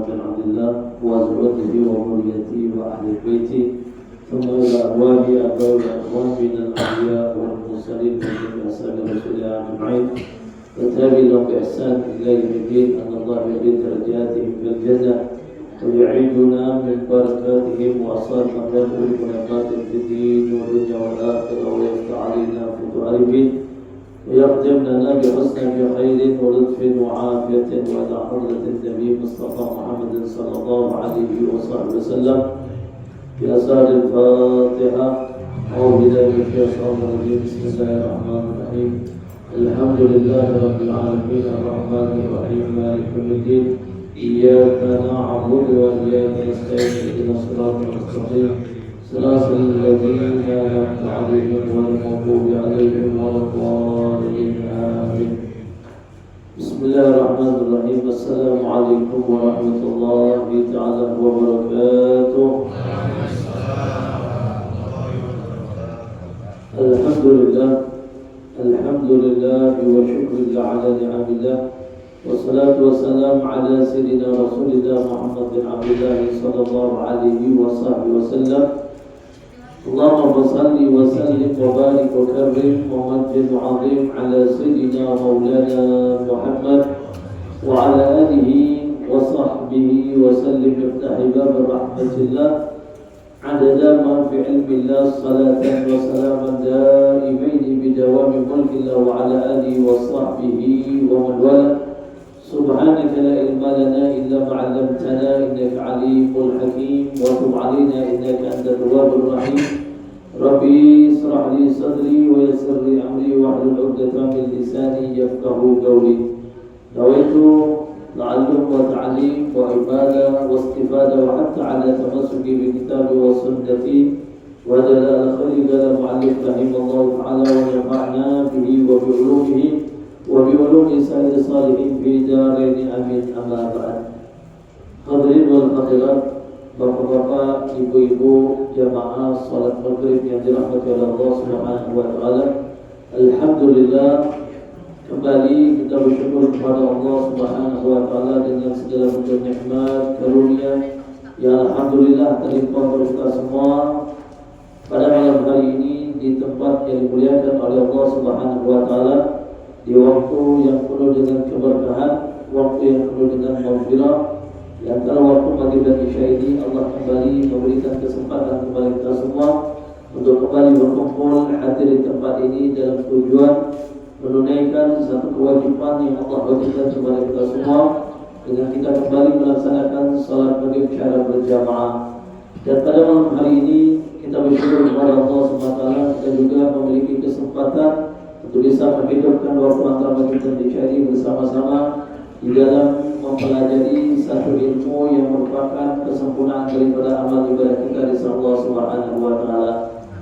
بن عبد الله وأزواجه وذريته وأهل بيته ثم إلى أرواح آباء الأخوان من الأنبياء والمرسلين ومن أصحاب رسول الله أجمعين وتابعين لهم بإحسان إلى يوم الدين أن الله يعلي درجاتهم في الجنة ويعيدنا من بركاتهم وأصال مكانهم ونفات في الدين والدنيا والآخرة ويفتح علينا فتوح العالمين ويختم لنا بحسن بخير ولطف وعافية وإلى حضرة النبي مصطفى محمد صلى الله عليه وصحبه وسلم بأسار الفاتحة أو بداية الشيطان الرجيم بسم الله الرحمن الرحيم الحمد لله رب العالمين الرحمن الرحيم مالك يوم الدين إياك نعبد وإياك نستعين اهدنا الصراط المستقيم صراط الذين أنعمت عليهم غير المغضوب عليهم ولا الضالين آمين. بسم الله الرحمن الرحيم. السلام عليكم ورحمة الله تعالى وبركاته. الحمد لله وشكر الله على نعم الله والصلاة والسلام على سيدنا رسول الله محمد بن عبد الله صلى الله عليه وصحبه وسلم. اللهم صل وسلم وبارك وكرم ومجد عظيم على سيدنا مولانا محمد وعلى آله وصحبه وسلم. افتح باب رحمة الله عدد ما في علم الله صلاة وسلاما دائمين بدوام ملك الله وعلى آله وصحبه ومن والاه. سبحانك لا علم لنا إلا ما علمتنا إنك عليم الحكيم وتب علينا إنك أنت التواب الرحيم. ربي اشرح لي صدري ويسر لي أمري واحلل عقدة من لساني يفقهوا قولي. نويت تعلم وتعليم وعبادة واستفادة وحتى على تمسك بكتاب وسنتي ودلال خير قال المؤلف رحمه الله تعالى ونفعنا به وبعلومه وبعلوم سائر الصالحين في دارين آمين. أما بعد. Hadirin wal hadirat, bapak-bapak, ibu-ibu, jamaah salat maghrib yang dirahmati oleh Allah Subhanahu wa taala. Alhamdulillah, kembali kita bersyukur kepada Allah Subhanahu wa taala dengan segala bentuk nikmat karunia yang alhamdulillah terlimpah kepada kita semua pada malam hari ini di tempat yang dimuliakan oleh Allah Subhanahu wa taala, di waktu yang penuh dengan keberkahan, waktu yang penuh dengan maghfirah. Di antara waktu maghrib dan isya ini Allah kembali memberikan kesempatan kepada kita semua untuk kembali berkumpul hadir di tempat ini dalam tujuan menunaikan satu kewajiban yang Allah wajibkan kepada kita semua dengan kita kembali melaksanakan salat maghrib secara berjamaah. Dan pada malam hari ini kita bersyukur kepada Allah SWT kita juga memiliki kesempatan untuk bisa menghidupkan waktu antara maghrib dan isya ini bersama-sama di dalam mempelajari satu ilmu yang merupakan kesempurnaan daripada amal ibadah kita di sisi Allah Subhanahu wa taala.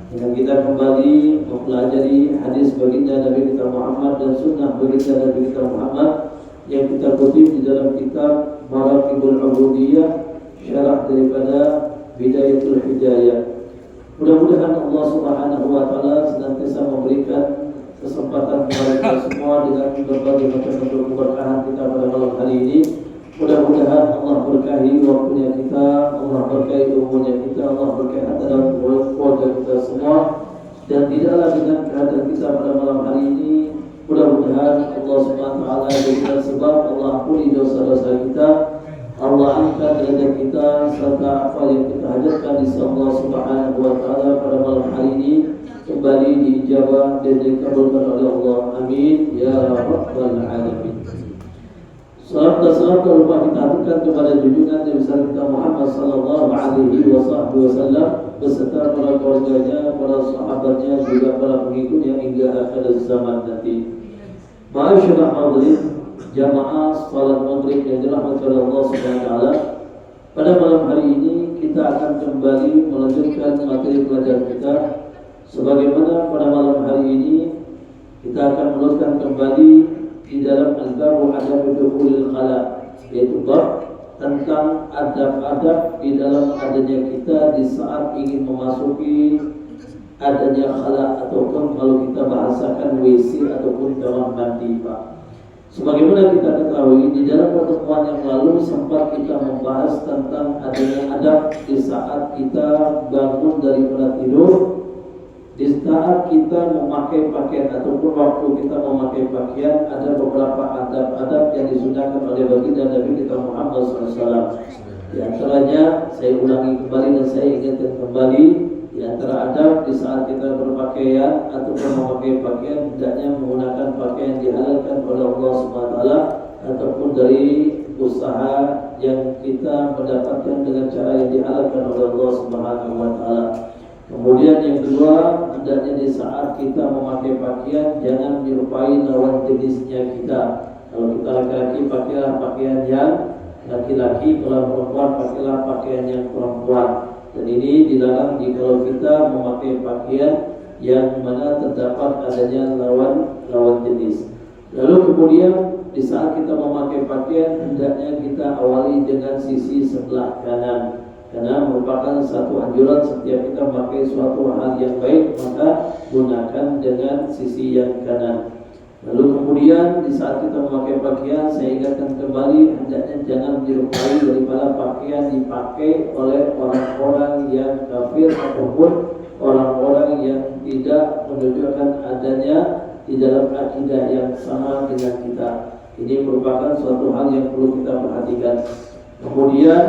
Dengan kita kembali mempelajari hadis baginda Nabi kita Muhammad dan sunnah baginda Nabi kita Muhammad yang kita kutip di dalam kitab Maraqibul Ubudiyah, syarah daripada Bidayatul Hidayah. Mudah-mudahan Allah Subhanahu wa taala senantiasa memberikan kesempatan kepada kita semua dengan berbagai macam bentuk keberkahan kita pada malam hari ini. Mudah-mudahan Allah berkahi waktunya kita, Allah berkahi umurnya kita, Allah berkahi dalam keluarga kita semua. Dan tidaklah dengan kehadiran kita pada malam hari ini, mudah-mudahan Allah Subhanahu wa taala dengan sebab Allah ampuni dosa-dosa kita, Allah angkat derajat kita, serta apa yang kita hajatkan di sisi Allah Subhanahu wa taala pada malam hari ini kembali diijabah dan dikabulkan oleh Allah. Amin ya rabbal alamin. Salam dan salam lupa kita aturkan kepada junjungan Nabi besar kita Muhammad sallallahu alaihi wasallam beserta para keluarganya, para sahabatnya, juga para pengikutnya hingga akhir zaman nanti. Ma'asyiral hadirin, jamaah salat maghrib yang dirahmati oleh Allah Subhanahu wa taala. Pada malam hari ini kita akan kembali melanjutkan materi pelajaran kita. Sebagaimana pada malam hari ini kita akan meneruskan kembali di dalam al-babu adab dukhulil khala, yaitu bab tentang adab-adab di dalam adanya kita di saat ingin memasuki adanya khala ataupun kalau kita bahasakan WC ataupun kamar mandi, Pak. Sebagaimana kita ketahui di dalam pertemuan yang lalu sempat kita membahas tentang adanya adab di saat kita bangun daripada tidur, di saat kita memakai pakaian ataupun waktu kita memakai pakaian, ada beberapa adab-adab yang disunahkan oleh baginda Nabi kita Muhammad SAW. Di antaranya saya ulangi kembali dan saya ingatkan kembali, di antara adab di saat kita berpakaian ataupun memakai pakaian hendaknya menggunakan pakaian dihalalkan oleh Allah SWT ataupun dari usaha yang kita mendapatkan dengan cara yang dihalalkan oleh Allah SWT. Kemudian yang kedua, hendaknya di saat kita memakai pakaian jangan menyerupai lawan jenisnya kita. Kalau kita laki-laki pakailah pakaian yang laki-laki, kalau perempuan pakailah pakaian yang perempuan. Dan ini dilarang jika kita memakai pakaian yang mana terdapat adanya lawan jenis. Lalu kemudian di saat kita memakai pakaian hendaknya kita awali dengan sisi sebelah kanan, karena merupakan satu anjuran setiap kita memakai suatu hal yang baik maka gunakan dengan sisi yang kanan. Lalu kemudian di saat kita memakai pakaian, saya ingatkan kembali hendaknya jangan dirupai daripada pakaian dipakai oleh orang-orang yang kafir ataupun orang-orang yang tidak menunjukkan adanya di dalam akidah yang sama dengan kita. Ini merupakan suatu hal yang perlu kita perhatikan. Kemudian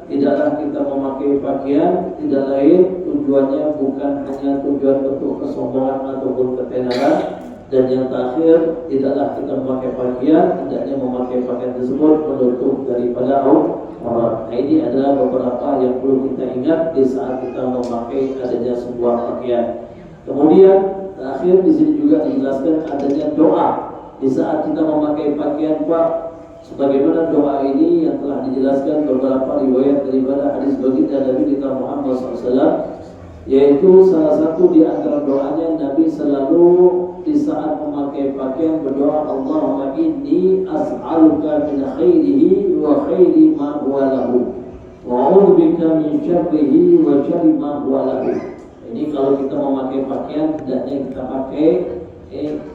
tidaklah kita memakai pakaian tidak lain tujuannya bukan hanya tujuan untuk kesombongan ataupun ketenaran. Dan yang terakhir, tidaklah kita memakai pakaian, hendaknya memakai pakaian tersebut menutup daripada aurat. Nah, ini adalah beberapa yang perlu kita ingat di saat kita memakai adanya sebuah pakaian. Kemudian terakhir di sini juga dijelaskan adanya doa di saat kita memakai pakaian, Pak. Sebagaimana doa ini yang telah dijelaskan beberapa riwayat daripada hadis baginda Nabi kita Muhammad SAW, yaitu salah satu di antara doanya Nabi selalu di saat memakai pakaian berdoa, Allahumma inni as'aluka min khairihi wa khairi ma huwa lahu wa a'udzubika min syarrihi wa syarri ma huwa lahu. Ini kalau kita memakai pakaian hendaknya kita pakai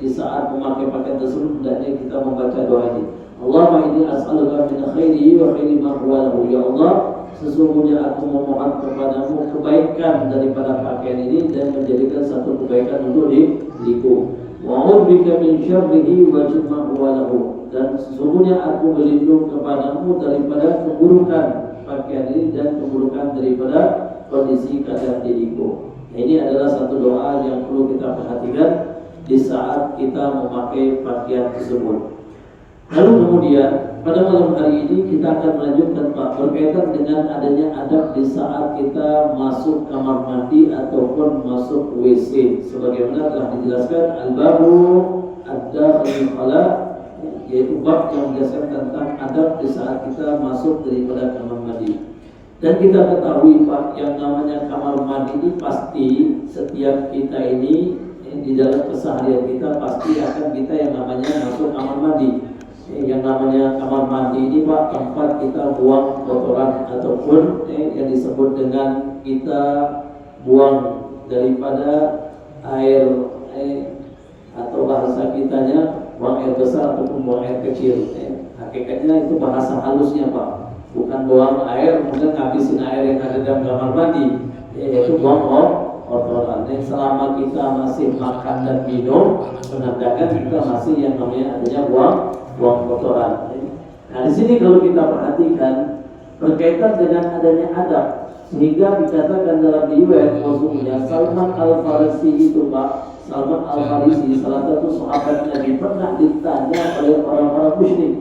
di saat memakai pakaian tersebut hendaknya kita membaca doa ini. Allahumma inni as'aluka min khairihi wa khairi ma huwa lahu. Ya Allah, sesungguhnya aku memohon kepadamu kebaikan daripada pakaian ini dan menjadikan satu kebaikan untuk diriku. Wa a'udzubika min syarrihi wa syarri ma huwa lahu. Dan sesungguhnya aku berlindung kepadamu daripada keburukan pakaian ini dan keburukan daripada kondisi keadaan diriku. Ini adalah satu doa yang perlu kita perhatikan di saat kita memakai pakaian tersebut. Lalu kemudian pada malam hari ini kita akan melanjutkan Pak berkaitan dengan adanya adab di saat kita masuk kamar mandi ataupun masuk WC. Sebagaimana telah dijelaskan al-babu ad-dakhil khala, yaitu bab yang menjelaskan tentang adab di saat kita masuk daripada kamar mandi. Dan kita ketahui Pak, yang namanya kamar mandi ini pasti setiap kita ini di dalam keseharian kita pasti akan kita yang namanya masuk kamar mandi. Yang namanya kamar mandi ini Pak, tempat kita buang kotoran ataupun yang disebut dengan kita buang daripada air atau bahasa kitanya buang air besar ataupun buang air kecil. Hakikatnya itu bahasa halusnya Pak, bukan buang air kemudian ngabisin air yang ada dalam kamar mandi, yaitu buang kotoran. Selama kita masih makan dan minum, menandakan kita masih yang namanya adanya buang kotoran. Nah, di sini kalau kita perhatikan berkaitan dengan adanya adab, sehingga dikatakan dalam riwayat maksudnya Salman Al-Farisi itu Pak, Salman Al-Farisi salah satu sahabat Nabi pernah ditanya oleh orang-orang musyrik,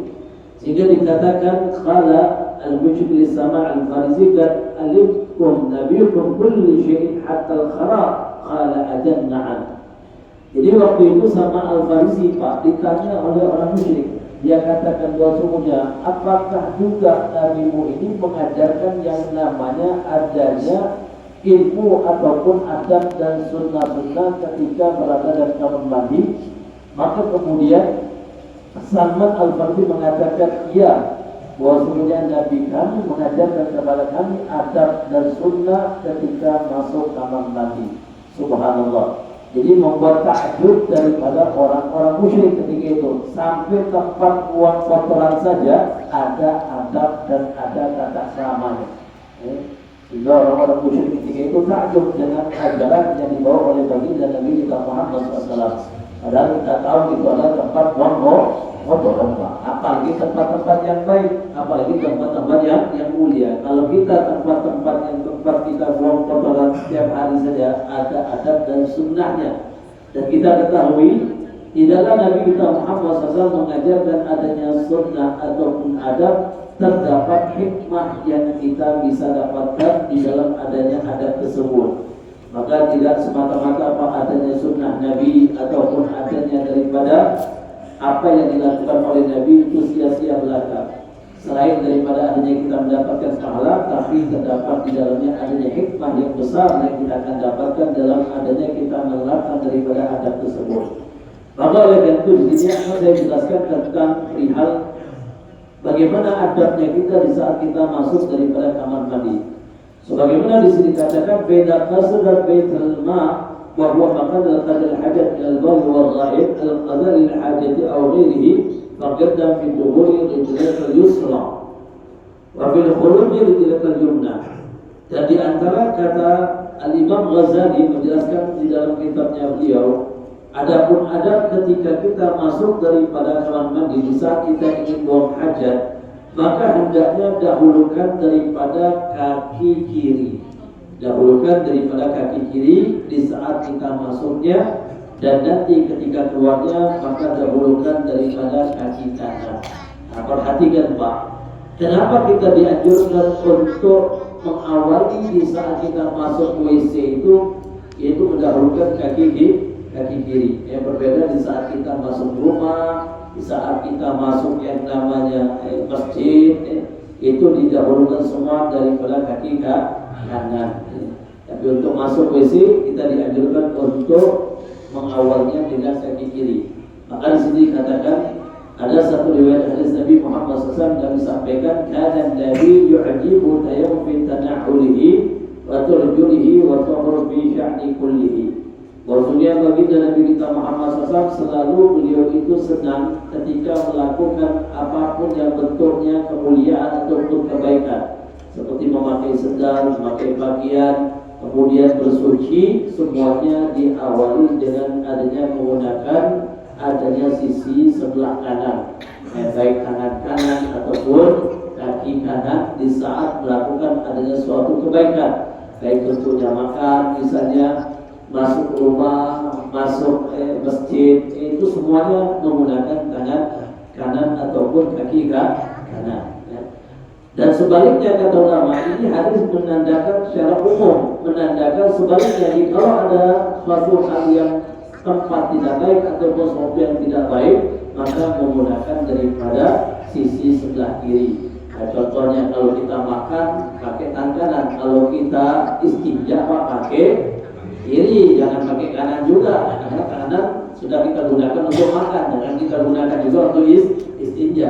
sehingga dikatakan qala al-musyrik li Salman Al-Farisi qad alimkum nabiyukum kulli syai'in hatta al-khara qala ajan na'am. Jadi waktu itu sama Al-Farisi Pak ditanya oleh orang musyrik, dia katakan bahwasanya apakah juga nabimu ini mengajarkan yang namanya adanya ilmu ataupun adab dan sunnah-sunnah ketika berada dalam kamar mandi? Maka kemudian Salman Al-Farisi mengatakan iya, bahwasanya Nabi kami mengajarkan kepada kami adab dan sunnah ketika masuk kamar mandi. Subhanallah. Jadi membuat takjub daripada orang-orang musyrik ketika itu. Sampai tempat buang kotoran saja ada adab dan ada tata keramanya. Sehingga orang-orang musyrik ketika itu takjub dengan ajaran yang dibawa oleh baginda Nabi kita Muhammad SAW. Padahal kita tahu itu adalah tempat buang kotoran. Apalagi tempat-tempat yang baik, apalagi tempat-tempat yang mulia. Kalau kita tempat-tempat yang tempat kita buang kotoran setiap hari saja ada adab dan sunnahnya. Dan kita ketahui tidaklah Nabi kita Muhammad SAW mengajarkan adanya sunnah ataupun adab, terdapat hikmah yang kita bisa dapatkan di dalam adanya adab tersebut. Maka tidak semata-mata apa adanya sunnah Nabi ataupun adanya daripada apa yang dilakukan oleh Nabi itu sia-sia belaka. Selain daripada adanya kita mendapatkan pahala, tapi terdapat di dalamnya adanya hikmah yang besar yang kita akan dapatkan dalam adanya kita menerapkan daripada adab tersebut. Maka oleh karena itu di sini akan saya jelaskan tentang perihal bagaimana adabnya kita di saat kita masuk daripada kamar mandi. Sebagaimana di sini katakan beda qasad baitul ma' wa huwa maqad al-hajat al-bawl wal ghaib al-qadar al-hajati aw ghairihi faqaddam fi dhuhuri rijlat al-yusra wa fil khuruj rijlat al-yumna. Dan di antara kata Al-Imam Ghazali menjelaskan di dalam kitabnya beliau, adapun adab ketika kita masuk daripada kamar mandi di saat kita ingin buang hajat, maka hendaknya dahulukan daripada kaki kiri. Dahulukan daripada kaki kiri di saat kita masuknya, dan nanti ketika keluarnya maka dahulukan daripada kaki kanan. Nah, perhatikan Pak, kenapa kita dianjurkan untuk mengawali di saat kita masuk WC itu, yaitu mendahulukan kaki kiri. Yang berbeda di saat kita masuk rumah, di saat kita masuk yang namanya masjid, itu didahulukan semua daripada kaki kanan. Tapi untuk masuk WC kita dianjurkan untuk mengawalnya dengan kaki kiri. Maka di sini dikatakan ada satu riwayat hadis Nabi Muhammad SAW yang disampaikan, kana Nabi yu'jibu tayammum fi tana'ulihi wa turjulihi wa tuhru fi sya'ni kullihi. Bahwasanya baginda Nabi kita Muhammad SAW selalu beliau itu senang ketika melakukan apapun yang bentuknya kemuliaan ataupun kebaikan, seperti memakai sendal, memakai pakaian, kemudian bersuci, semuanya diawali dengan adanya menggunakan adanya sisi sebelah kanan, baik tangan kanan ataupun kaki kanan di saat melakukan adanya suatu kebaikan, baik bentuknya makan misalnya, masuk rumah, masuk masjid, itu semuanya menggunakan tangan kanan ataupun kaki kanan. Dan sebaliknya kata ulama, ini hadis menandakan secara umum, menandakan sebaliknya, kalau ada suatu hal yang tempat tidak baik ataupun sesuatu yang tidak baik, maka menggunakan daripada sisi sebelah kiri. Nah, contohnya kalau kita makan pakai tangan kanan, kalau kita istinja pakai kiri, jangan pakai kanan juga, karena kanan sudah kita gunakan untuk makan, jangan kita gunakan juga untuk istinja.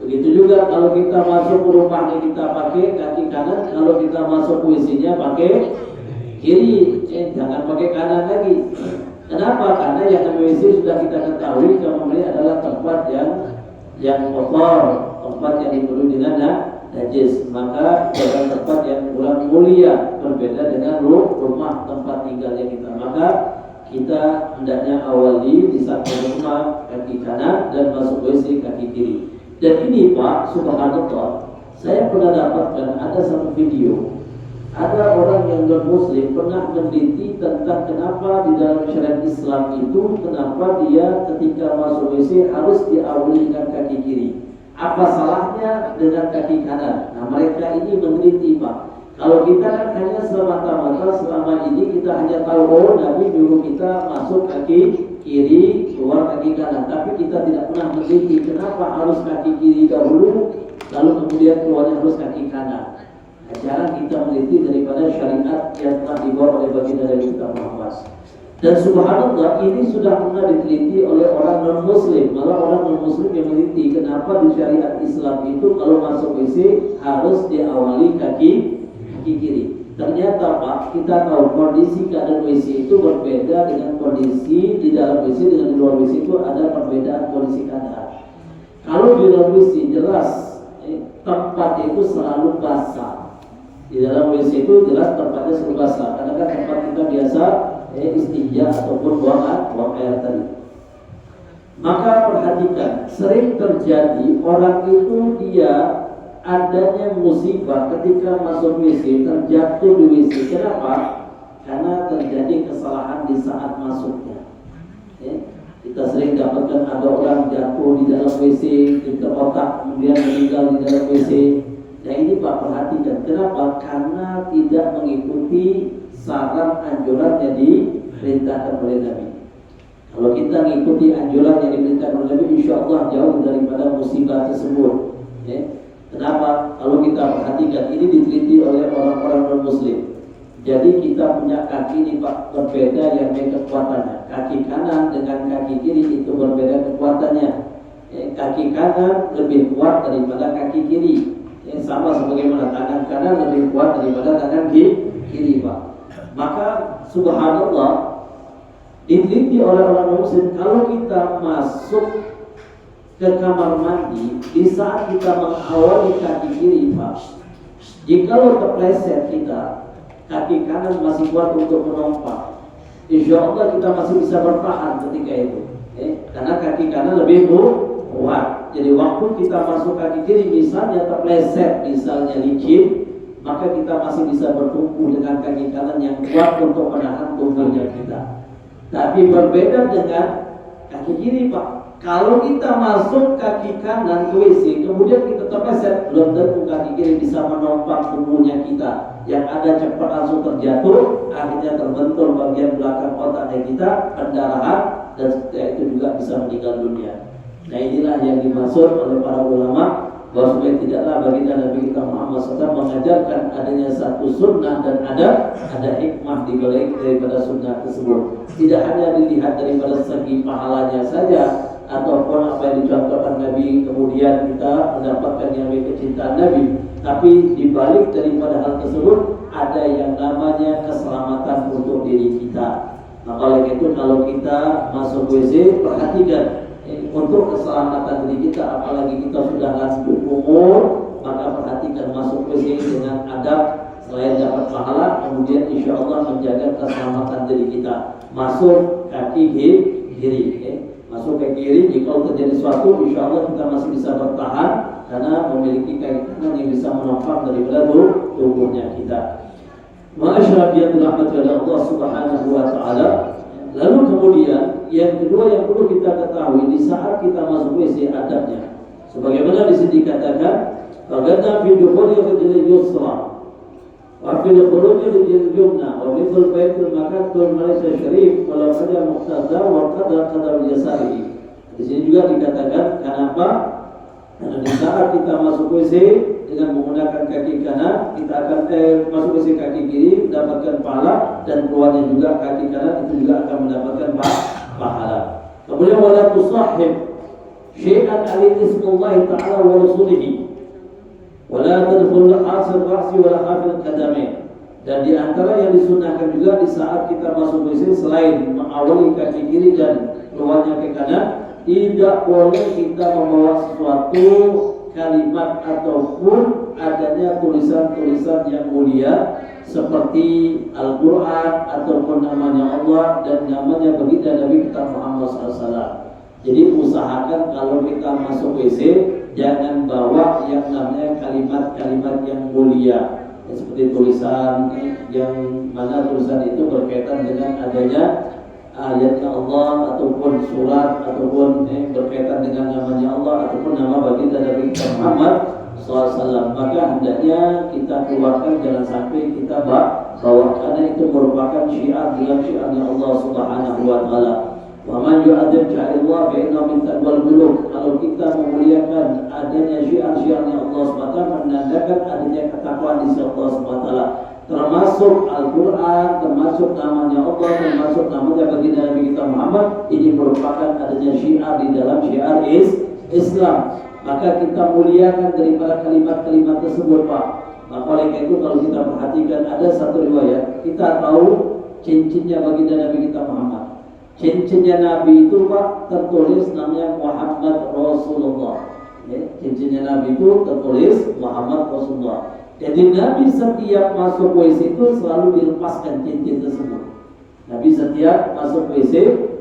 Begitu juga kalau kita masuk ke rumah ini kita pakai kaki kanan, kalau kita masuk WC-nya pakai kiri, jangan pakai kanan lagi. Kenapa? Karena yang namanya WC sudah kita ketahui ini adalah tempat yang kotor, tempat yang dipenuhi dengan najis, maka jangan tempat yang kurang mulia, berbeda dengan rumah tempat tinggalnya kita. Maka kita hendaknya awali di saat rumah kaki kanan dan masuk WC kaki kiri. Dan ini Pak, subhanallah, saya pernah dapatkan ada satu video, ada orang yang non-muslim pernah meneliti tentang kenapa di dalam syariat Islam itu, kenapa dia ketika masuk WC harus diawali dengan kaki kiri. Apa salahnya dengan kaki kanan? Nah, mereka ini meneliti Pak. Kalau kita kan hanya semata-mata selama ini kita hanya tahu, oh Nabi nyuruh kita masuk kaki kiri, keluar kaki kanan, tapi kita tidak pernah meneliti kenapa harus kaki kiri dahulu, lalu kemudian keluarnya harus kaki kanan. Nah, jarang kita meneliti daripada syariat yang telah dibawa oleh baginda Nabi kita Muhammad. Dan subhanallah, ini sudah pernah diteliti oleh orang non-muslim, malah orang non-muslim yang meneliti kenapa di syariat Islam itu kalau masuk WC harus diawali kaki kiri. Ternyata Pak, kita tahu kondisi keadaan WC itu berbeda dengan kondisi di dalam WC dengan di luar WC itu ada perbedaan kondisi keadaan. Kalau di dalam WC jelas tempat itu selalu basah. Di dalam WC itu jelas tempatnya selalu basah. Karena kan tempat kita biasa istinja ataupun buang air tadi. Maka perhatikan, sering terjadi orang itu dia adanya musibah ketika masuk WC, terjatuh di WC. Kenapa? Karena terjadi kesalahan di saat masuknya. Kita sering dapatkan ada orang jatuh di dalam WC, terkotak, kemudian meninggal di dalam WC. Nah ini Pak, perhatikan, kenapa? Karena tidak mengikuti saran anjuran yang diperintahkan oleh Nabi. Kalau kita mengikuti anjuran yang diperintahkan oleh Nabi, insya Allah jauh daripada musibah tersebut. Kenapa? Kalau kita perhatikan, ini diteliti oleh orang-orang non-muslim. Jadi kita punya kaki ini Pak, berbeda yang kekuatannya. Kaki kanan dengan kaki kiri itu berbeda kekuatannya. Kaki kanan lebih kuat daripada kaki kiri. Sama sebagaimana tangan kanan lebih kuat daripada tangan kiri Pak. Maka subhanallah, diteliti oleh orang muslim, kalau kita masuk ke kamar mandi di saat kita mengawali kaki kiri Pak, jikalau terpleset kita, kaki kanan masih kuat untuk menompak, insya Allah kita masih bisa bertahan ketika itu, karena kaki kanan lebih kuat. Jadi waktu kita masuk kaki kiri misalnya terpleset, misalnya licin, maka kita masih bisa bertumpu dengan kaki kanan yang kuat untuk menahan tubuhnya kita. Tapi berbeda dengan kaki kiri Pak. Kalau kita masuk kaki kanan ke WC, kemudian kita terpleset, belum tentu kaki kiri bisa menopang tubuhnya kita. Yang ada cepat langsung terjatuh, akhirnya terbentur bagian belakang otaknya kita, pendarahan, dan setelah itu juga bisa meninggal dunia. Nah inilah yang dimaksud oleh para ulama, bahwa supaya tidaklah baginda Nabi kita Muhammad SAW mengajarkan adanya satu sunnah dan ada hikmah di balik daripada sunnah tersebut. Tidak hanya dilihat daripada segi pahalanya saja ataupun apa yang dicontohkan Nabi, kemudian kita mendapatkan yang kecintaan Nabi, tapi di balik daripada hal tersebut ada yang namanya keselamatan untuk diri kita. Maka oleh itu kalau kita masuk WC, perhatikan untuk keselamatan diri kita, apalagi kita sudah lanjut umur, maka perhatikan masuk WC dengan adab, selain dapat pahala, kemudian insya Allah menjaga keselamatan diri kita. Masuk kaki kiri, masuk kaki kiri, jika terjadi sesuatu, insya Allah kita masih bisa bertahan karena memiliki kaki kanan yang bisa menopang daripada tubuhnya kita. Ma'asyarakat rahmat Allah Subhanahu wa Ta'ala. Lalu kemudian yang kedua yang perlu kita ketahui di saat kita masuk WC adabnya. Sebagaimana di sini dikatakan, "Faqadna fi dukhuli rijlil yusra wa fi khuruji rijlil yumna wa mithlu baitul makatul malaysa syarif walau qada muqtada wa qada yasari." Di sini juga dikatakan kenapa? Karena di saat kita masuk WC dengan menggunakan kaki kanan, kita akan masuk WC kaki kiri mendapatkan pahala, dan keluarnya juga kaki kanan itu juga akan mendapatkan pahala. Kemudian wala tusahhib syai'an al-ismullah ta'ala wa rasulihi wala tadkhul asr ra'si wala hafil qadamain. Dan di antara yang disunahkan juga di saat kita masuk WC, selain mengawali kaki kiri dan keluarnya ke kanan, tidak boleh kita membawa sesuatu kalimat ataupun adanya tulisan-tulisan yang mulia seperti Al-Quran ataupun namanya Allah dan namanya baginda Nabi kita Muhammad SAW. Jadi usahakan kalau kita masuk WC jangan bawa yang namanya kalimat-kalimat yang mulia, seperti tulisan yang mana tulisan itu berkaitan dengan adanya ayatnya Allah ataupun surat ataupun berkaitan dengan namanya Allah ataupun nama baginda Nabi Muhammad SAW. Maka hendaknya kita keluarkan, jangan sampai kita bawa, karena itu merupakan syiar dalam syiarnya Allah Subhanahu wa Ta'ala. Wa man yu'adzim sya'illah fa innahu min taqwal qulub. Kalau kita memuliakan adanya syiar-syiarnya Allah Subhanahu wa Ta'ala, menandakan adanya ketakwaan di sisi Allah Subhanahu wa Ta'ala, termasuk Al-Quran, termasuk namanya Allah, termasuk namanya baginda Nabi kita Muhammad. Ini merupakan adanya syiar di dalam syiar Islam. Maka kita muliakan daripada kalimat-kalimat tersebut Pak. Maka oleh itu kalau kita perhatikan ada satu riwayat, kita tahu cincinnya baginda Nabi kita Muhammad. Cincinnya Nabi itu Pak tertulis namanya Muhammad Rasulullah. Ya, cincinnya Nabi itu tertulis Muhammad Rasulullah. Jadi Nabi setiap masuk WC itu selalu dilepaskan cincin tersebut. Nabi setiap masuk WC,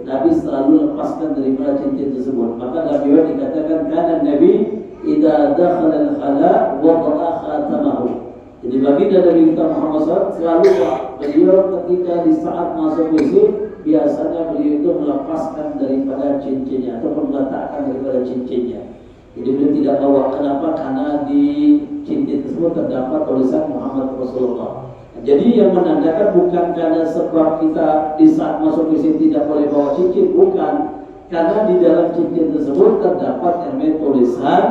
Nabi selalu lepaskan daripada cincin tersebut. Maka dalam riwayat dikatakan karena Nabi idza dakhala al-khala wada'a khatamahu. Jadi baginda Nabi kita Muhammad SAW selalu beliau ketika di saat masuk WC biasanya beliau itu melepaskan daripada cincinnya ataupun meletakkan daripada cincinnya. Jadi beliau tidak bawa. Kenapa? Karena di cincin tersebut terdapat tulisan Muhammad Rasulullah. Jadi yang menandakan bukan karena sebab kita di saat masuk WC tidak boleh bawa cincin, bukan. Karena di dalam cincin tersebut terdapat tulisan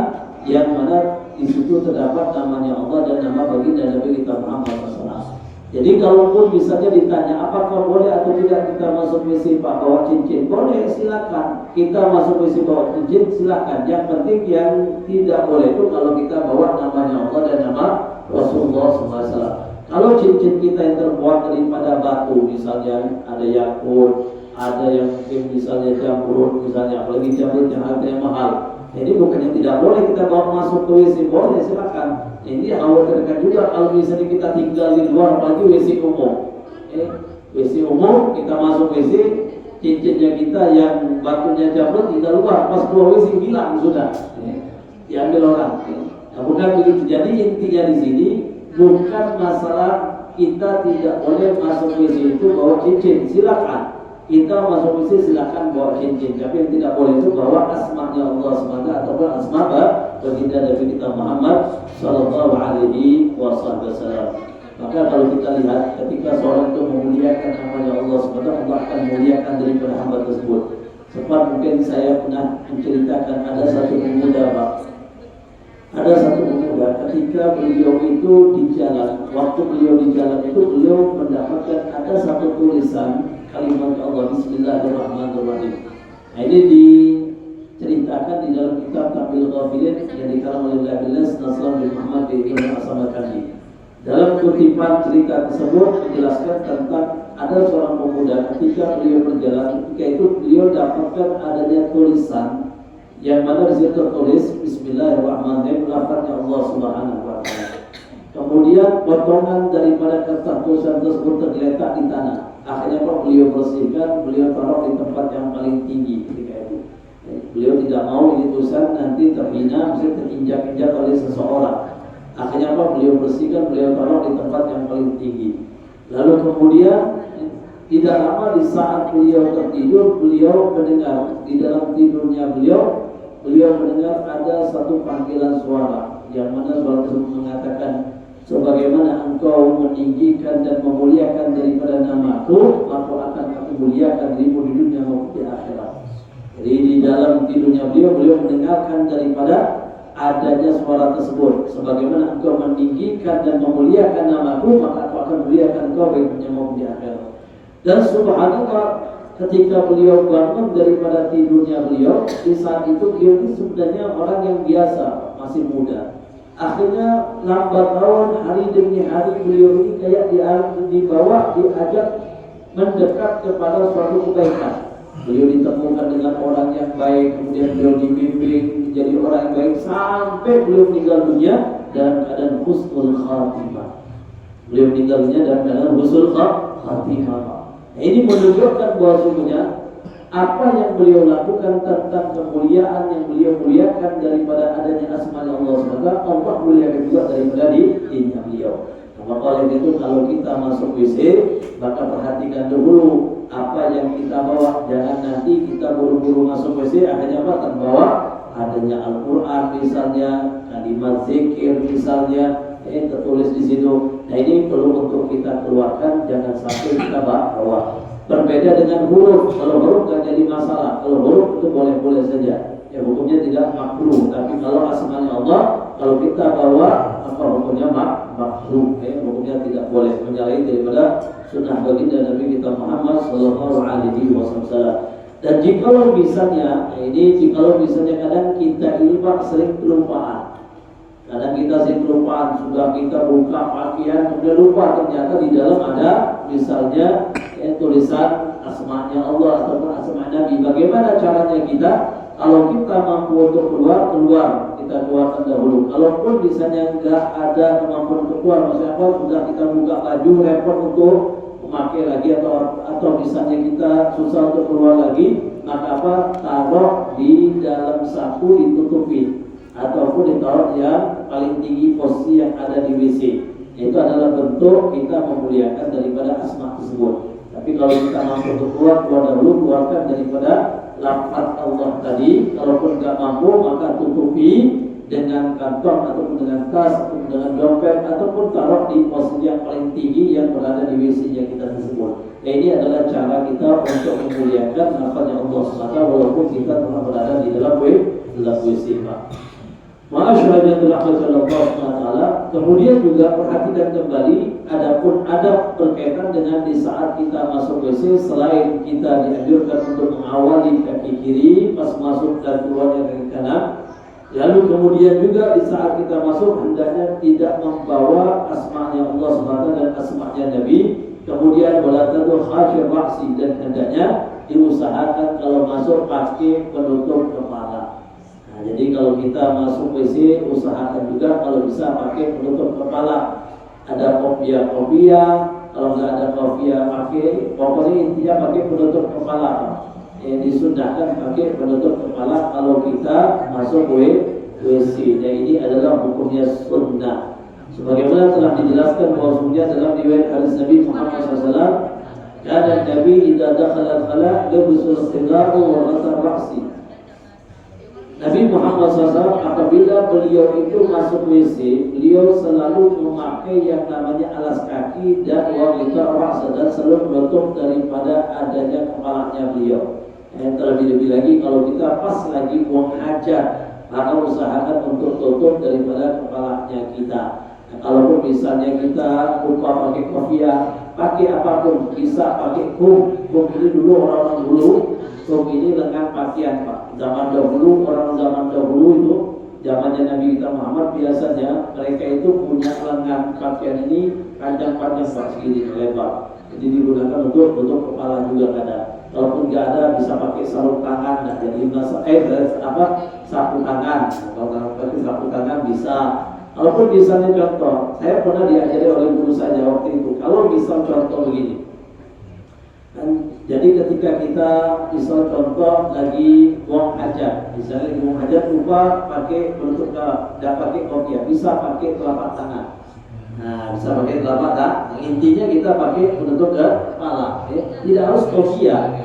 yang mana di situ terdapat namanya Allah dan nama baginda Nabi kita Muhammad SAW. Jadi kalaupun misalnya ditanya apakah boleh atau tidak kita masuk WC Pak bawa cincin, boleh, silakan. Kita masuk WC bawa cincin, silakan. Yang penting yang tidak boleh itu kalau kita bawa namanya Allah dan nama Rasulullah SAW. Kalau cincin kita yang terbuat daripada batu, misalnya ada yakut, ada yang mungkin misalnya jamrut, misalnya apalagi jamrut yang harganya mahal. Jadi bukannya tidak boleh kita bawa masuk ke WC, boleh, silakan. Ini khawatirkan juga kalau misalnya kita tinggal di luar, apalagi WC umum. WC umum, kita masuk WC, cincinnya kita yang batunya jamrut tidak luar, pas keluar WC hilang sudah, diambil orang. Nah, bukan begitu. Jadi intinya di sini bukan masalah kita tidak boleh masuk WC itu bawa cincin, silakan. Kita masuk WC silakan bawa cincin, tapi yang tidak boleh itu bawa asma'nya Allah SWT ataupun asma' baginda Nabi kita Muhammad sallallahu alaihi wasallam. Maka kalau kita lihat ketika seorang itu memuliakan namanya Allah SWT, Allah akan memuliakan daripada hamba tersebut. Sempat mungkin saya pernah menceritakan ada satu pemuda Pak. Ada satu pemuda ketika beliau itu di jalan, waktu beliau di jalan itu beliau mendapatkan ada satu tulisan kalimat Allah Bismillahirrahmanirrahim. Nah, ini diceritakan di dalam kitab Tabil Ghafilin yang dikarang oleh Bilas Nasrul bin Muhammad bin As-Samarkandi. Dalam kutipan cerita tersebut menjelaskan tentang ada seorang pemuda ketika beliau berjalan, ketika itu beliau dapatkan adanya tulisan yang mana di situ tertulis Bismillahirrahmanirrahim, lafaznya Allah Subhanahu wa taala. Kemudian potongan daripada kertas tulisan tersebut tergeletak di tanah. Akhirnya Pak beliau bersihkan, beliau taruh di tempat yang paling tinggi ketika itu. Beliau tidak mau ini tulisan nanti terhina, bisa terinjak-injak oleh seseorang. Akhirnya Pak beliau bersihkan, beliau taruh di tempat yang paling tinggi. Lalu kemudian tidak lama di saat beliau tertidur, beliau mendengar di dalam tidurnya beliau mendengar ada satu panggilan suara yang mana suara tersebut mengatakan, sebagaimana engkau meninggikan dan memuliakan daripada namaku, maka akan aku muliakan dirimu di dunia maupun di akhirat. Jadi di dalam tidurnya beliau mendengarkan daripada adanya suara tersebut, sebagaimana engkau meninggikan dan memuliakan namaku, maka aku akan muliakan engkau di dunia maupun di akhirat. Dan subhanallah, ketika beliau bangun daripada tidurnya beliau, di saat itu beliau ini sebenarnya orang yang biasa, masih muda. Akhirnya lambat laun hari demi hari beliau ini kayak dibawa, diajak mendekat kepada suatu kebaikan. Beliau ditemukan dengan orang yang baik, kemudian beliau dibimbing menjadi orang yang baik sampai beliau meninggal dunia dalam keadaan husnul khatimah. Beliau meninggal dunia dalam keadaan husnul khatimah. Nah, ini menunjukkan bahwa sesungguhnya apa yang beliau lakukan tentang kemuliaan yang beliau muliakan daripada adanya asma Allah SWT, Allah muliakan juga daripada dirinya beliau. Maka oleh itu kalau kita masuk WC, maka perhatikan dulu apa yang kita bawa. Jangan nanti kita buru-buru masuk WC, akhirnya apa? Terbawa adanya Al-Quran misalnya, kalimat zikir misalnya, tertulis di situ. Nah ini perlu untuk kita keluarkan, jangan sampai kita bawa. Berbeda dengan huruf. Kalau huruf tidak jadi masalah. Kalau huruf itu boleh-boleh saja. Ya hukumnya tidak makruh. Tapi kalau asmanya Allah, kalau kita bawa apa hukumnya makruh. Hukumnya tidak boleh menyalahi daripada sunnah baginda Nabi kita Muhammad sallallahu alaihi wasallam. Dan jikalau misalnya kadang kita ini Pak sering kelupaan. Kadang kita kelupaan, sudah kita buka pakaian, sudah lupa ternyata di dalam ada misalnya tulisan asma'nya Allah ataupun asma' Nabi. Bagaimana caranya kita? Kalau kita mampu untuk keluar, kita keluarkan dahulu. Kalaupun misalnya nggak ada kemampuan untuk keluar, maksudnya apa? Sudah kita buka baju, repot untuk memakai lagi atau misalnya kita susah untuk keluar lagi, maka apa? Taruh di dalam saku, ditutupi, ataupun ditaruh yang paling tinggi posisi yang ada di WC. Itu adalah bentuk kita memuliakan daripada asma tersebut. Tapi kalau kita mampu untuk keluar dahulu, keluarkan daripada lafaz Allah tadi. Kalaupun nggak mampu, maka tutupi dengan kantong ataupun dengan tas ataupun dengan dompet ataupun taruh di posisi yang paling tinggi yang berada di WC-nya kita tersebut. Nah, ini adalah cara kita untuk memuliakan lafaznya Allah SWT walaupun kita telah berada di dalam WC, Pak. Ma'asyarakat Allah SWT. Kemudian juga perhatikan kembali adapun adab berkaitan dengan di saat kita masuk WC, selain kita dianjurkan untuk mengawali kaki kiri pas masuk dan keluarnya kaki kanan, lalu kemudian juga di saat kita masuk hendaknya tidak membawa asma'nya Allah SWT dan asma'nya Nabi. Kemudian wala tadu khasyir ra'si, dan hendaknya diusahakan kalau masuk pakai penutup kepala. Jadi kalau kita masuk WC, usahakan juga kalau bisa pakai penutup kepala. Ada kopiah, kalau nggak ada kopiah pakai, pokoknya intinya pakai penutup kepala. Disundahkan pakai penutup kepala kalau kita masuk WC. Dan ini adalah hukumnya sunnah. Sebagaimana telah dijelaskan bahwasanya dalam riwayat hadis Nabi Muhammad SAW, kana Nabi idza dakhala al-khala' labisa al-khidar wa ghatta ra'si. Nabi Muhammad SAW apabila beliau itu masuk WC, beliau selalu memakai yang namanya alas kaki dan wanita rasa, dan selalu menutup daripada adanya kepalanya beliau. Terlebih-lebih lagi kalau kita pas lagi buang hajat, maka usahakan untuk tutup daripada kepalanya kita. Nah, kalaupun misalnya kita lupa pakai kopiah, pakai apapun, bisa pakai kum ini dulu orang-orang dulu. Ini lengan pakaian, Pak. Zaman dahulu, orang zaman dahulu itu, zamannya Nabi kita Muhammad, biasanya mereka itu punya lengan pakaian ini panjang-panjang, Pak, segini lebar. Jadi digunakan untuk tutup kepala juga kadang. Kalaupun nggak ada, bisa pakai sarung tangan. Nah, jadi sapu tangan. Kalau pakai sapu tangan bisa. Kalaupun misalnya contoh, saya pernah diajari oleh guru saya waktu itu. Kalau misal contoh begini. Jadi ketika kita misal contoh lagi buang hajat, misalnya buang hajat lupa pakai penutup, tidak pakai kopiah, bisa pakai telapak tangan. Nah, bisa pakai telapak tangan. Intinya kita pakai penutup kepala. Tidak harus kopiah,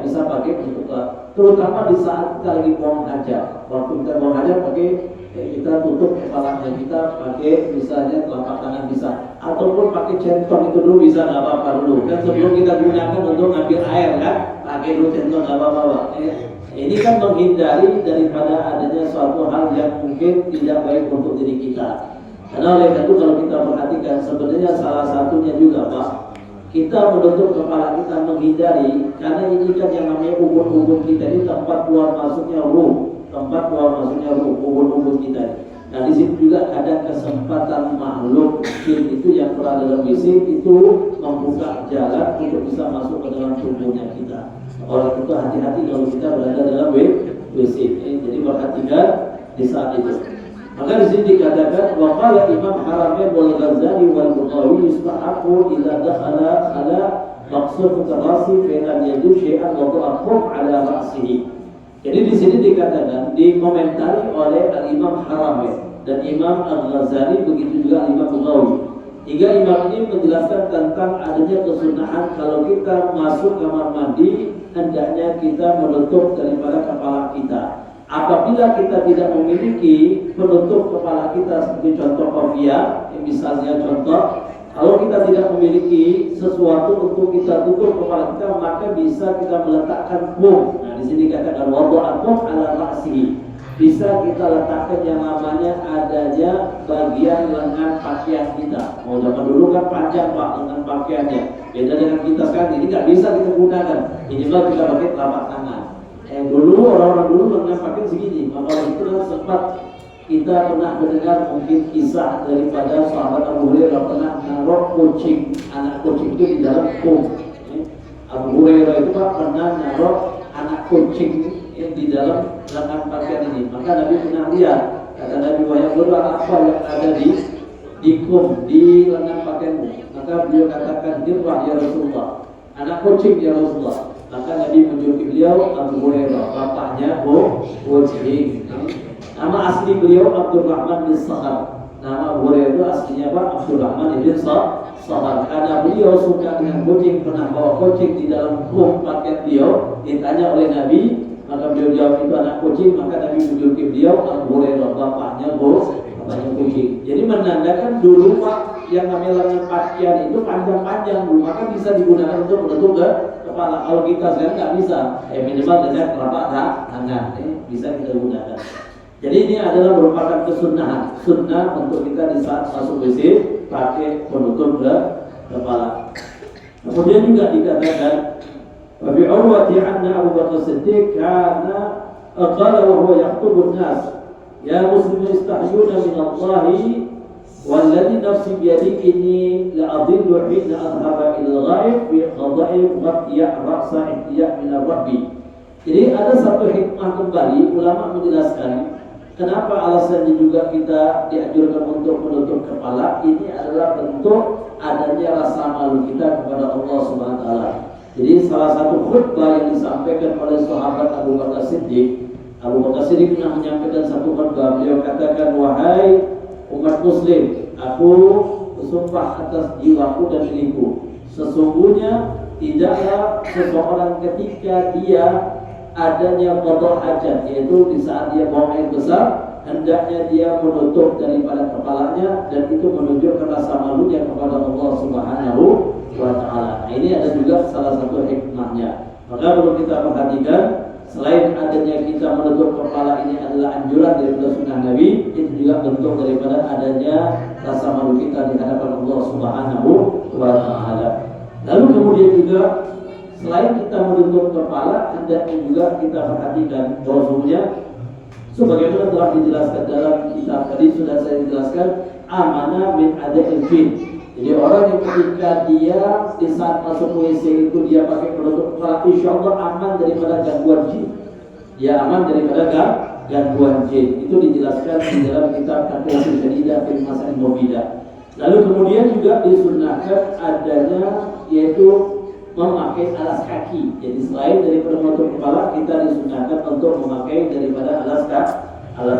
bisa pakai penutup kepala. Terutama di saat kita lagi buang hajat. Waktu kita buang hajat pakai kita tutup kepalanya, kita pakai misalnya telapak tangan bisa, ataupun pakai centong itu dulu bisa, nggak apa-apa dulu kan sebelum kita gunakan untuk ngambil air kan, pakai dulu centong nggak apa-apa. Ini kan menghindari daripada adanya suatu hal yang mungkin tidak baik untuk diri kita. Karena oleh itu kalau kita perhatikan sebenarnya salah satunya juga, Pak, kita menutup kepala kita menghindari, karena ini kan yang namanya ubun-ubun kita ini tempat keluar masuknya ruh, ubun-ubun kita. Nah, di situ juga ada kesempatan makhluk jin itu yang berada dalam WC itu membuka jalan untuk bisa masuk ke dalam tubuhnya kita. Oleh itu hati-hati kalau kita berada dalam WC. Jadi perhatikan di saat itu. Maka di sini dikatakan wa qala Imam Haramain wal Ghazali wal Bukhari yustahabu idza dakhala ala maqsud tarasi fa lam yajid syai'an wa ta'aqqub ala ra'sihi. Jadi di sini dikatakan, dikomentari oleh Al-Imam Haramain dan Imam Al-Ghazali, begitu juga Imam Bukhari. Tiga imam ini menjelaskan tentang adanya kesunahan kalau kita masuk kamar mandi, hendaknya kita menutup daripada kepala kita. Apabila kita tidak memiliki penutup kepala kita seperti contoh kopiah, misalnya contoh, kalau kita tidak memiliki sesuatu untuk kita tutup kepala kita, maka bisa kita meletakkan kum. Nah, di sini katakan wada'akum ala ra'sihi. Bisa kita letakkan yang namanya adanya bagian lengan pakaian kita. Mau zaman dulu kan panjang, Pak, lengan pakaiannya. Beda dengan kita sekarang, ini nggak bisa kita gunakan. Minimal kita pakai telapak tangan. Dulu orang-orang dulu lengan pakaian segini, maka itu sempat kita pernah mendengar mungkin kisah daripada sahabat Abu Hurairah pernah naruh kucing, anak kucing itu di dalam kum. Abu Hurairah itu pernah naruh anak kucing di dalam lengan pakaian ini. Maka Nabi pernah lihat, kata Nabi, wahai Abu Hurairah, apa yang ada di kum, di lengan pakaianmu? Maka beliau katakan, dirwah ya Rasulullah, anak kucing ya Rasulullah. Maka Nabi menjuluki beliau Abu Hurairah, bapaknya kucing. Nama asli beliau Abdurrahman bin Sakhar. Nama Abu Hurairah itu aslinya apa? Abdurrahman bin Sakhar. Karena beliau suka dengan kucing, pernah bawa kucing di dalam kum paket beliau. Ditanya oleh Nabi, maka beliau jawab itu anak kucing. Maka Nabi menjuluki beliau Abu Hurairah, bapaknya kucing. Jadi menandakan dulu Pak, yang namanya lengan pakaian itu panjang-panjang dulu, maka bisa digunakan untuk menutup ke kepala. Kalau kita sekarang nggak bisa, minimal dengan telapak tangan, bisa kita gunakan. Jadi ini adalah merupakan kesunahan, sunnah untuk kita di saat masuk WC pakai penutup ke kepala. Kemudian juga dikatakan, wa bi urwati anna Abu Bakar Siddiq kana qala wa huwa yakhutubun nas, ya muslimun istahyuna min Allah walladhi nafsi biyadihi inni la'adillu hina adhaba ila al-ghaib bi qada'i waqtiya ra'sa ihtiya min ar-rabbi. Jadi ada satu hikmah kembali, ulama menjelaskan kenapa alasannya juga kita dianjurkan untuk menutup kepala. Ini adalah bentuk adanya rasa malu kita kepada Allah Subhanahu wa taala. Jadi salah satu khutbah yang disampaikan oleh sahabat Abu Bakar Siddiq, Abu Bakar Siddiq pernah menyampaikan satu khutbah. Beliau katakan, wahai umat muslim, aku bersumpah atas jiwaku dan diriku, sesungguhnya tidaklah seseorang ketika dia adanya qada hajat, yaitu di saat dia buang air besar, hendaknya dia menutup daripada kepalanya, dan itu menunjukkan rasa malunya kepada Allah Subhanahu wa taala. Nah, ini ada juga salah satu hikmahnya. Maka perlu kita perhatikan, selain adanya kita menutup kepala ini adalah anjuran daripada sunnah Nabi, itu juga bentuk daripada adanya rasa malu kita di hadapan Allah Subhanahu wa taala. Lalu kemudian juga selain kita menutup kepala, hendaknya juga kita perhatikan bahwasanya sebagaimana telah dijelaskan dalam kitab tadi, sudah saya jelaskan, amanah min ada'il jin. Jadi orang yang ketika dia di saat masuk WC itu dia pakai penutup kepala, insya Allah aman daripada gangguan jin. Dia aman daripada gangguan jin. Itu dijelaskan di dalam kitab Taqwatul Jadidah fil Masail Mubidah. Lalu kemudian juga disunnahkan adanya yaitu memakai alas kaki. Jadi selain daripada menutup kepala, kita disunahkan untuk memakai daripada alas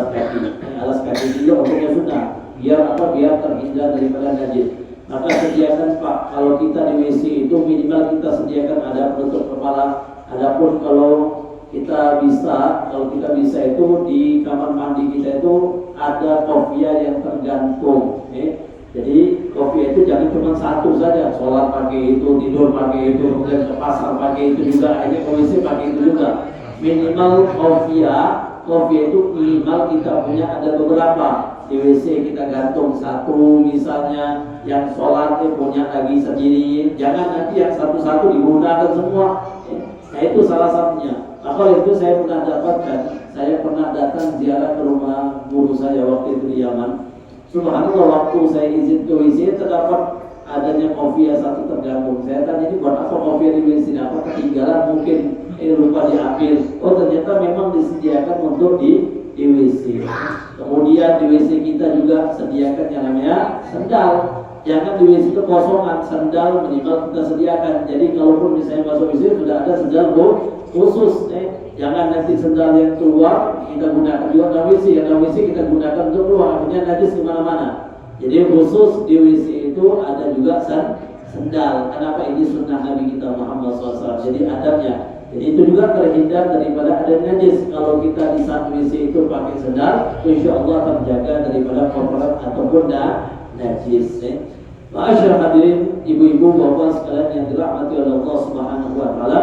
kaki. Alas kaki juga untuknya sunnah. Biar apa? Biar terhindar daripada najis. Maka sediakan Pak, kalau kita di WC itu minimal kita sediakan ada penutup kepala. Adapun kalau kita bisa itu di kamar mandi kita itu ada kopiah yang tergantung. Jadi kopiah itu jangan cuma satu saja, sholat pakai itu, tidur pakai itu, kemudian ke pasar pakai itu juga, akhirnya ke WC pakai itu juga. Minimal kopiah itu minimal kita punya ada beberapa. Di WC kita gantung satu misalnya, yang sholat punya lagi sendiri. Jangan nanti yang satu-satu digunakan semua. Nah itu salah satunya. Maka itu saya pernah dapatkan, saya pernah datang ziarah ke rumah guru saya waktu itu di Yaman. Subhanallah, waktu saya izin ke WC terdapat adanya kopiah satu tergantung. Saya tanya, ini buat apa kopiah di WC? Apa ketinggalan mungkin, lupa diambil. Oh ternyata memang disediakan untuk di WC. Kemudian di WC kita juga sediakan yang namanya sendal. Jangan di WC itu kosongan, sendal minimal kita sediakan. Jadi kalaupun misalnya masuk WC sudah ada sendal khusus. Jangan nanti sendal yang keluar kita gunakan juga dalam WC. Yang dalam WC kita gunakan untuk keluar, akhirnya najis kemana-mana. Jadi khusus di WC itu ada juga sendal. Kenapa? Ini sunnah Nabi kita Muhammad SAW. Jadi adabnya. Jadi itu juga terhindar daripada ada najis. Kalau kita di saat WC itu pakai sendal, insya Allah terjaga daripada kotoran ataupun najis. Ma'asyar hadirin, ibu-ibu, bapak sekalian yang dirahmati oleh Allah Subhanahu wa taala.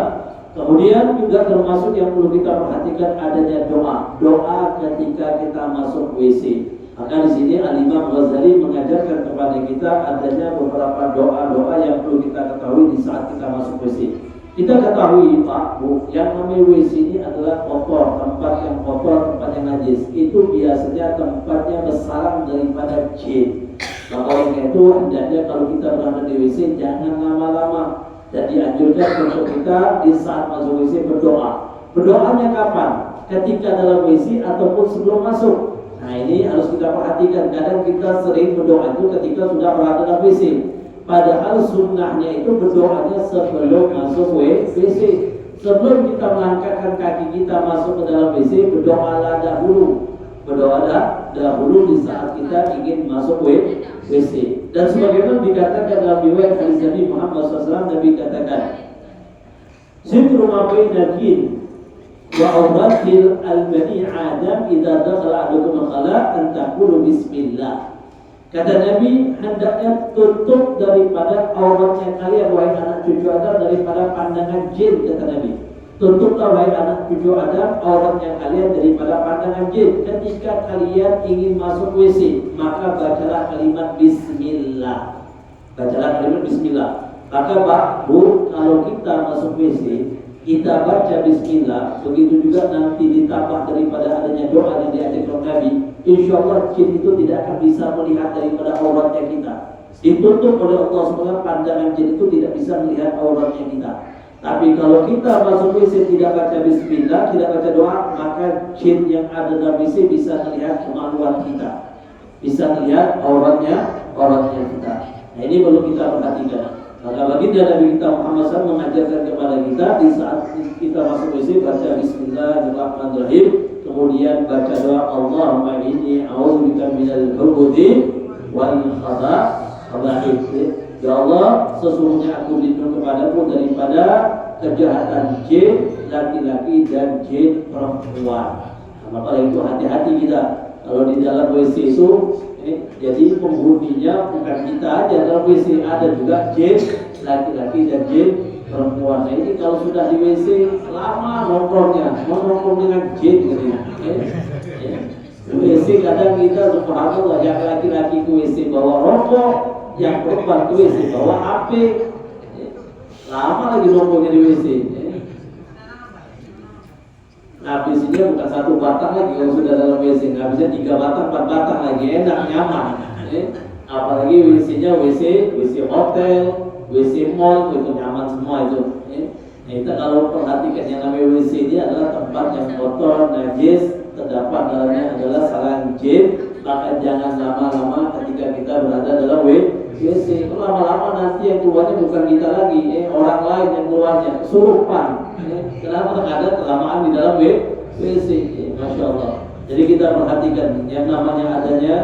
Kemudian juga termasuk yang perlu kita perhatikan adanya doa ketika kita masuk WC. Maka di sini Al-Imam Ghazali mengajarkan kepada kita adanya beberapa doa-doa yang perlu kita ketahui di saat kita masuk WC. Kita ketahui Pak Bu, yang namanya WC ini adalah kotor, tempat yang kotor, tempat yang najis itu biasanya tempatnya bersarang daripada jin. Maka oleh itu hendaknya kalau kita berada di WC jangan lama-lama, dan dianjurkan untuk kita di saat masuk WC berdoa. Berdoanya kapan? Ketika dalam WC ataupun sebelum masuk. Nah ini harus kita perhatikan. Kadang kita sering berdoa itu ketika sudah berada dalam WC. Padahal sunnahnya itu berdoanya sebelum masuk WC. Sebelum kita melangkahkan kaki kita masuk ke dalam WC, berdoalah dahulu. Berdoa dahulu di saat kita ingin masuk WC. Dan sebagaimana dikatakan dalam riwayat hadis Nabi Muhammad SAW, Nabi katakan, "Zikru ma baina jin wa awratil al-bani Adam idza dakhala ahadukum al-khala an taqulu bismillah." Kata Nabi, hendaknya tutup daripada auratnya kalian wahai anak cucu Adam daripada pandangan jin, kata Nabi. Tutuplah wahai anak cucu Adam auratnya kalian daripada pandangan jin. Ketika kalian ingin masuk WC, maka bacalah kalimat bismillah. Bacalah kalimat bismillah. Maka Pak, Bu, kalau kita masuk WC, kita baca bismillah, begitu juga nanti ditambah daripada adanya doa yang diajarkan Nabi, insya Allah jin itu tidak akan bisa melihat daripada auratnya kita. Ditutup oleh Allah SWT, pandangan jin itu tidak bisa melihat auratnya kita. Tapi kalau kita masuk WC tidak baca bismillah, tidak baca doa, maka jin yang ada dalam WC bisa melihat kemaluan kita, bisa melihat auratnya kita. Nah ini perlu kita perhatikan. Maka baginda Nabi kita Muhammad SAW mengajarkan kepada kita di saat kita masuk WC baca bismillahirrahmanirrahim, kemudian baca doa Allahumma inni a'udzubika minal khubuthi wal khaba'ith. Ya Allah, sesungguhnya aku berlindung kepadamu daripada kejahatan jin laki-laki dan jin perempuan. Nah, maka itu hati-hati kita kalau di dalam WC itu. Jadi penghuninya bukan kita aja, dalam WC ada juga jin laki-laki dan jin perempuan. Nah ini kalau sudah di WC lama nongkrongnya, mau nongkrong dengan jin katanya. WC kadang kita subhanallah, yang laki-laki ke WC bawa rokok, yang perempuan ke WC bawa HP. Lama lagi nongkrongnya di WC. Habisnya bukan satu batang lagi kalau sudah dalam WC, habisnya 3 batang, 4 batang lagi, enak, nyaman. Apalagi WC-nya WC hotel, WC mall, itu nyaman semua itu. Kita kalau perhatikan yang namanya WC ini adalah tempat yang kotor, najis, terdapat dalamnya adalah sarang jin, maka jangan lama-lama ketika kita berada dalam WC. Kalau lama-lama nanti yang keluarnya bukan kita lagi, orang lain yang keluarnya, kesurupan. Kenapa ada kelamaan di dalam WC? Masya Allah. Jadi kita perhatikan yang namanya adanya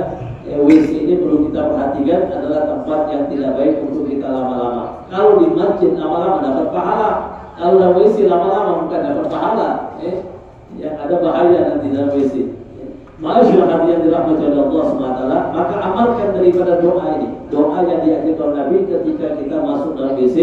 WC ini perlu kita perhatikan adalah tempat yang tidak baik untuk kita lama-lama. Kalau di masjid lama-lama dapat pahala, kalau dalam WC lama-lama bukan dapat pahala. Yang ada bahaya nanti dalam WC. Masyaallah hati yang dirahmati oleh Allah SWT, maka amalkan daripada doa ini. Doa yang diajarkan Nabi ketika kita masuk dalam WC,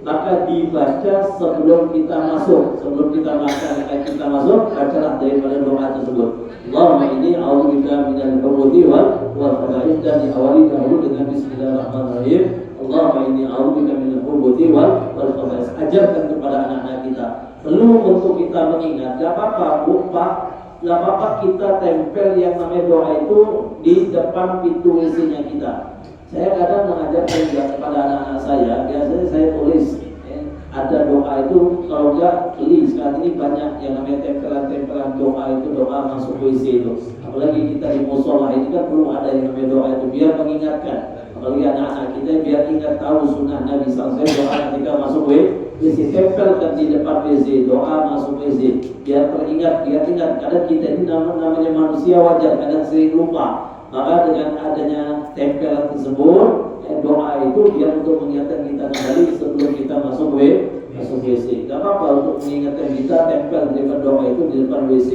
maka dibaca sebelum kita masuk. Sebelum kita masuk, bacalah daripada doa tersebut. Allahumma inni a'udzubika minal khubuthi wal khaba'ith, dan diawali dahulu dengan bismillahirrahmanirrahim. Allahumma inni a'udzubika minal khubuthi wal khaba'ith. Ajarkan kepada anak-anak kita. Perlu untuk kita mengingat, gak apa-apa Bu, Pak, gak apa-apa kita tempel yang namanya doa itu di depan pintu WC-nya kita. Saya kadang mengajarkan juga kepada anak-anak saya, biasanya saya tulis ada doa itu, kalau enggak beli. Sekarang ini banyak yang namanya tempelan-tempelan doa itu, doa masuk WC itu. Apalagi kita di musola ini kan perlu ada yang namanya doa itu, biar mengingatkan. Apalagi anak-anak kita biar ingat tahu sunnah Nabi SAW doa ketika masuk WC. Tempelkan di depan WC, doa masuk WC, biar teringat, biar ingat. Kadang kita ini namanya manusia wajar, kadang sering lupa. Maka dengan adanya tempelan tersebut, doa itu biar untuk mengingatkan kita kembali sebelum kita masuk WC. Gak apa-apa untuk mengingatkan kita, tempel daripada doa itu di depan WC.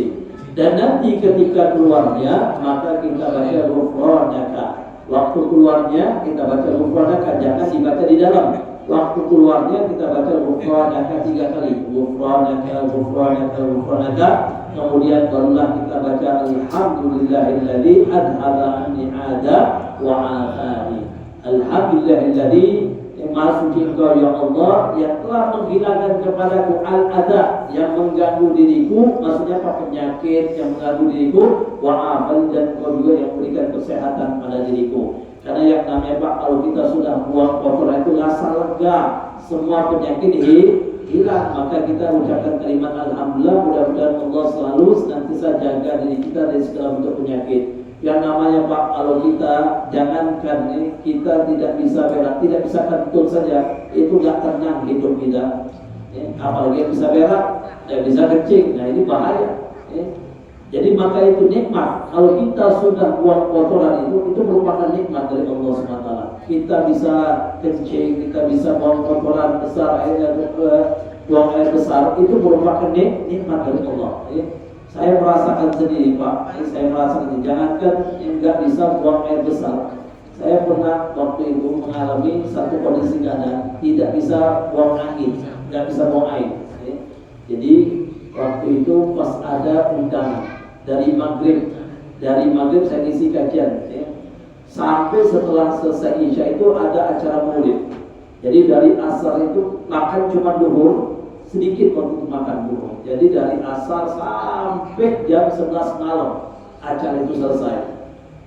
Dan nanti ketika keluarnya, maka kita baca ghufranaka. Waktu keluarnya kita baca ghufranaka, jangan dibaca di dalam. Waktu keluarnya kita baca ghufranaka 3 kali. Ghufranaka. Kemudian barulah kita baca alhamdulillahilladzi adhaba anni ada wa afani. Alhamdulillahilladzi Maha suci Engkau ya Allah yang telah menghilangkan kepadaku al-adha yang mengganggu diriku, maksudnya apa, penyakit yang mengganggu diriku, wa'afan, dan Engkau juga yang memberikan kesehatan pada diriku. Karena yang namanya Pak, kalau kita sudah buang kotoran itu rasa lega, semua penyakit hilang, maka kita ucapkan kalimat alhamdulillah. Mudah-mudahan Allah selalu senantiasa jaga diri kita dari segala bentuk penyakit. Yang namanya Pak, kalau kita jangankan kita tidak bisa berak, tidak bisa kentut saja, itu gak tenang hidup kita. Apalagi yang bisa berak, tidak bisa kencing, nah ini bahaya. Jadi maka itu nikmat. Kalau kita sudah buang kotoran itu merupakan nikmat dari Allah SWT. Kita bisa kencing, kita bisa buang kotoran besar, buang air besar, itu merupakan nikmat dari Allah. Saya merasakan sendiri Pak, saya merasakan, jangankan yang nggak bisa buang air besar. Saya pernah waktu itu mengalami satu kondisi keadaan tidak bisa buang angin, nggak bisa buang air. Jadi waktu itu pas ada undangan dari maghrib saya ngisi kajian. Sampai setelah selesai Isya itu ada acara maulid. Jadi dari asar itu makan cuma duhur, sedikit waktu itu makan dulu. Jadi dari asar sampai jam 11 malam acara itu selesai.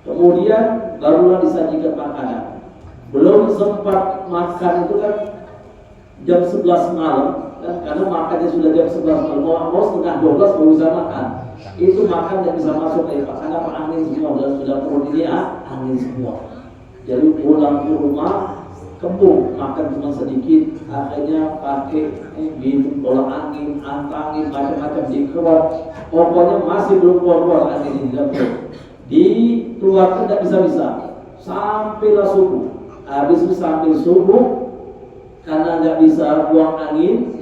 Kemudian barulah disajikan makanan. Belum sempat makan itu kan jam 11 malam kan, karena makannya sudah jam 11 malam. Mau setengah 12 baru bisa makan. Itu makan tidak bisa masuk lagi Pak, karena angin semua sudah perut ini angin semua. Jadi pulang ke rumah kembung, makan cuma sedikit, akhirnya pakai minum bola angin, antangin, macam-macam dikerok. Pokoknya masih belum keluar angin di dalam perut. Dikeluarkan tidak bisa-bisa sampailah subuh. Habis itu sampai subuh, karena nggak bisa buang angin,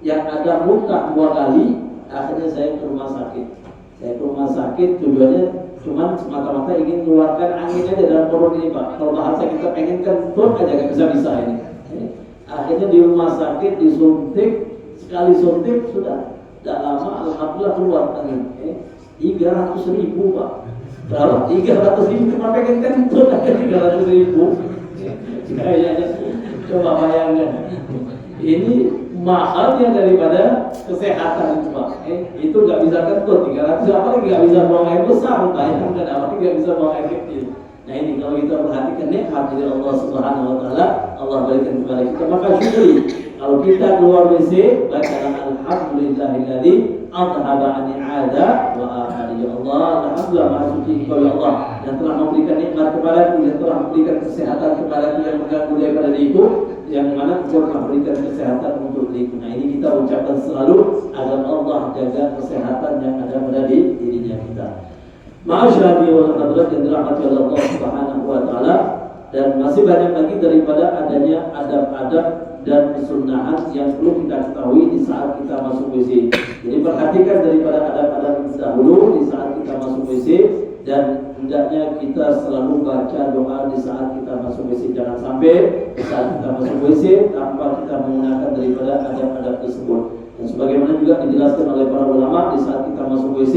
yang ada muntah 2 kali. Akhirnya saya ke rumah sakit. Tujuannya cuma semata-mata ingin mengeluarkan anginnya di dalam perut ini Pak. Kalau bahasa kita pengen kentut aja gak bisa-bisa ini. Akhirnya di rumah sakit disuntik, sekali suntik sudah tidak lama alhamdulillah keluar angin. 300.000 Pak. Berapa? 300.000 cuma pengen kentut aja 300.000. Kayaknya coba bayangkan. Ini mahalnya daripada kesehatan itu Pak. Itu nggak bisa kentut 300, apalagi nggak bisa buang air besar, bayangkan apalagi nggak bisa buang air kecil. Nah ini kalau kita perhatikan nikmat dari Allah Subhanahu Wa Taala, Allah berikan kepada kita, maka syukuri. Kalau kita keluar WC, bacalah alhamdulillahilladzi adhaba anni ada wa ahadi. Ya Allah, alhamdulillah maha suci Engkau ya Allah yang telah memberikan nikmat kepadaku, yang telah memberikan kesehatan kepadaku, yang mengganggu daripada diriku, yang mana Engkau telah berikan kesehatan untuk diriku. Nah ini kita ucapkan selalu agar Allah jaga kesehatan yang ada pada dirinya kita. Ma'asyarakat wal hadirat yang dirahmati oleh Allah Subhanahu Wa Taala, dan masih banyak lagi daripada adanya adab-adab dan kesunahan yang perlu kita ketahui di saat kita masuk WC. Jadi perhatikan daripada adab-adab itu dahulu di saat kita masuk WC, dan hendaknya kita selalu baca doa di saat kita masuk WC. Jangan sampai di saat kita masuk WC tanpa kita menggunakan daripada adab-adab tersebut. Dan sebagaimana juga dijelaskan oleh para ulama, di saat kita masuk WC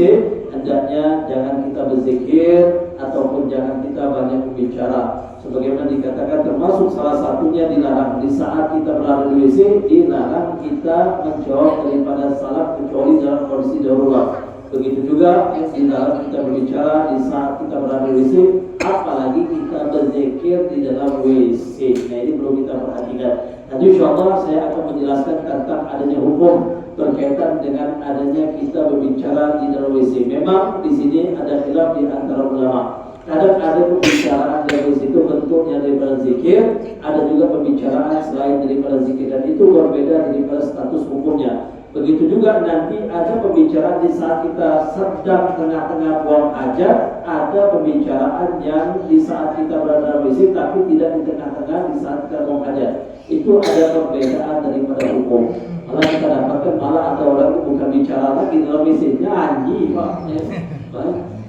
hendaknya jangan kita berzikir ataupun jangan kita banyak berbicara. Sebagaimana dikatakan termasuk salah satunya dilarang di saat kita berada di WC, dilarang kita menjawab daripada salat kecuali dalam kondisi darurat. Begitu juga dilarang kita berbicara di saat kita berada di WC, apalagi kita berzikir di dalam WC. Nah ini perlu kita perhatikan. Nanti insyaallah saya akan menjelaskan tentang adanya hukum berkaitan dengan adanya kita berbicara di dalam WC. Memang di sini ada khilaf di antara ulama. Kadang ada pembicaraan dari situ bentuknya daripada zikir, ada juga pembicaraan selain daripada zikir, dan itu berbeda daripada status hukumnya. Begitu juga nanti ada pembicaraan di saat kita sedang tengah-tengah buang hajat, ada pembicaraan yang di saat kita berada dalam WC tapi tidak di tengah-tengah di saat kita buang hajat. Itu ada perbedaan daripada hukum. Malah kita dapatkan malah ada orang itu bukan bicara lagi dalam WC, nyanyi Pak.